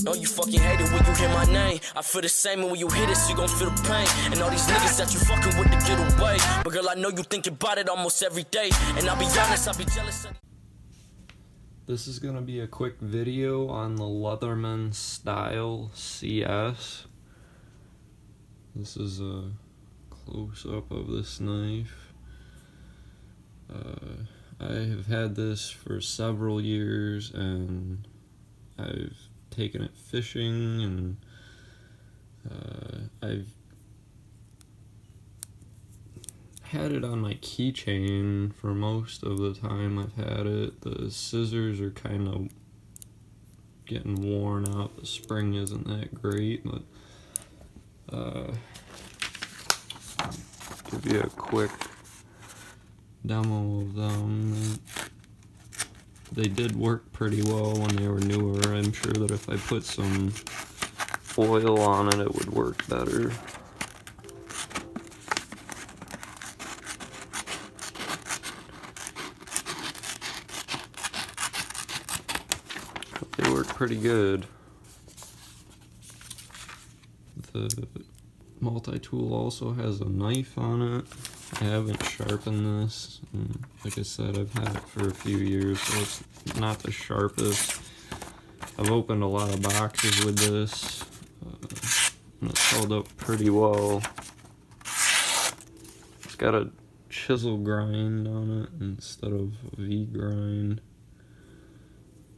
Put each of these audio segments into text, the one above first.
No, you fucking hate it when you hear my name. I feel the same, and when you hear this, you gon' feel the pain. And all these niggas that you fucking with to get away. But girl, I know you think about it almost every day. And I'll be honest, I'll be jealous of. This is gonna be a quick video on the Leatherman Style CS. This is a close-up of this knife. I have had this for several years, and I've taken it fishing, and I've had it on my keychain for most of the time I've had it. The scissors are kind of getting worn out. The spring isn't that great, but give you a quick demo of them. They did work pretty well when they were newer. I'm sure that if I put some oil on it, it would work better. They work pretty good. The multi-tool also has a knife on it. I haven't sharpened this, and like I said, I've had it for a few years, so it's not the sharpest. I've opened a lot of boxes with this, and it's held up pretty well. It's got a chisel grind on it instead of a V grind,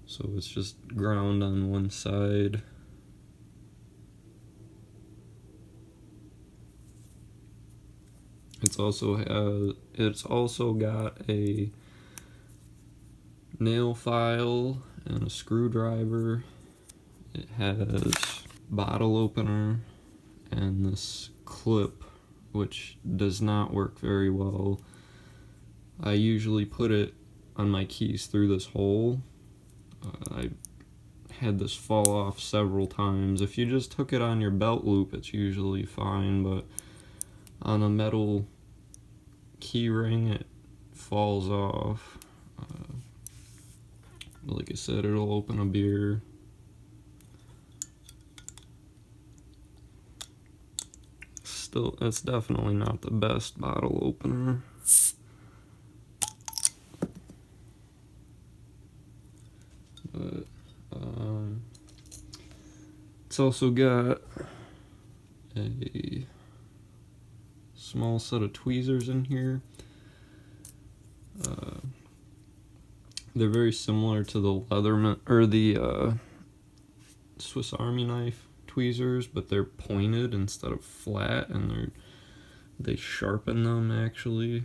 so it's just ground on one side. It's also got a nail file and a screwdriver. It has bottle opener and this clip, which does not work very well. I usually put it on my keys through this hole. I had this fall off several times. If you just hook it on your belt loop, it's usually fine, but on a metal key ring, it falls off. Like I said, it'll open a beer. Still, it's definitely not the best bottle opener. But it's also got a small set of tweezers in here. They're very similar to the Leatherman or the Swiss Army knife tweezers, but they're pointed instead of flat, and they sharpen them actually,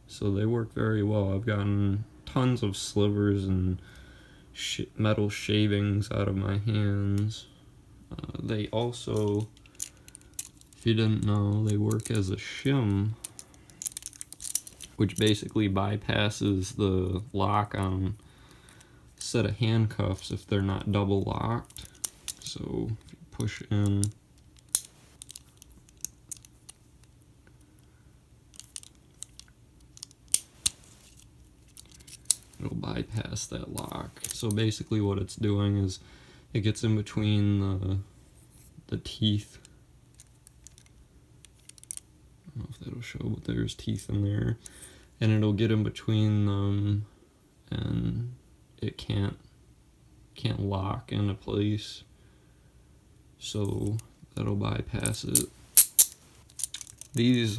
so they work very well. I've gotten tons of slivers and metal shavings out of my hands. They also, if you didn't know, they work as a shim, which basically bypasses the lock on a set of handcuffs if they're not double locked. So if you push in, it'll bypass that lock. So basically what it's doing is it gets in between the teeth. I don't know if that'll show, but there's teeth in there, and it'll get in between them, and it can't lock into place, so that'll bypass it. These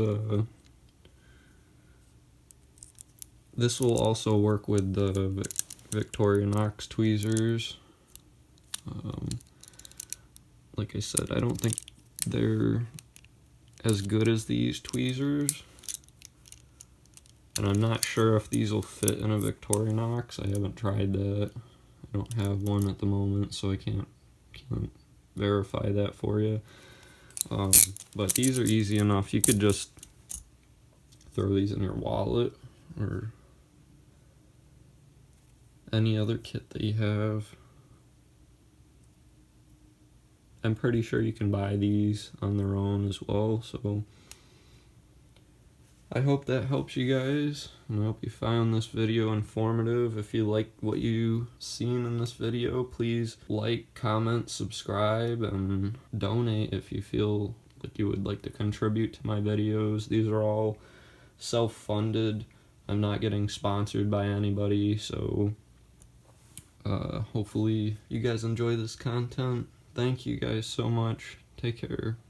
this will also work with the Victorinox tweezers. Like I said, I don't think they're as good as these tweezers, and I'm not sure if these will fit in a Victorinox. I haven't tried that. I don't have one at the moment, so I can't verify that for you. But these are easy enough. You could just throw these in your wallet or any other kit that you have. I'm pretty sure you can buy these on their own as well, so I hope that helps you guys, and I hope you found this video informative. If you like what you seen in this video, please like, comment, subscribe, and donate if you feel like you would like to contribute to my videos. These are all self-funded. I'm not getting sponsored by anybody, so hopefully you guys enjoy this content. Thank you guys so much. Take care.